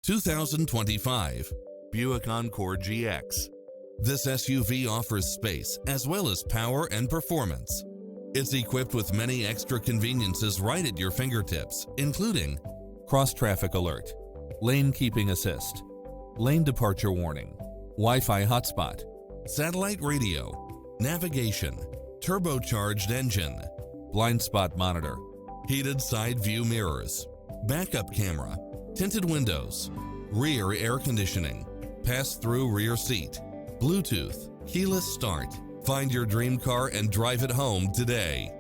2025 Buick Encore GX. This SUV offers space as well as power and performance. It's equipped with many extra conveniences right at your fingertips, including cross-traffic alert, lane keeping assist, lane departure warning, Wi-Fi hotspot, satellite radio, navigation, turbocharged engine, blind spot monitor, heated side view mirrors, backup camera, tinted windows, rear air conditioning, pass-through rear seat, Bluetooth, keyless start. Find your dream car and drive it home today.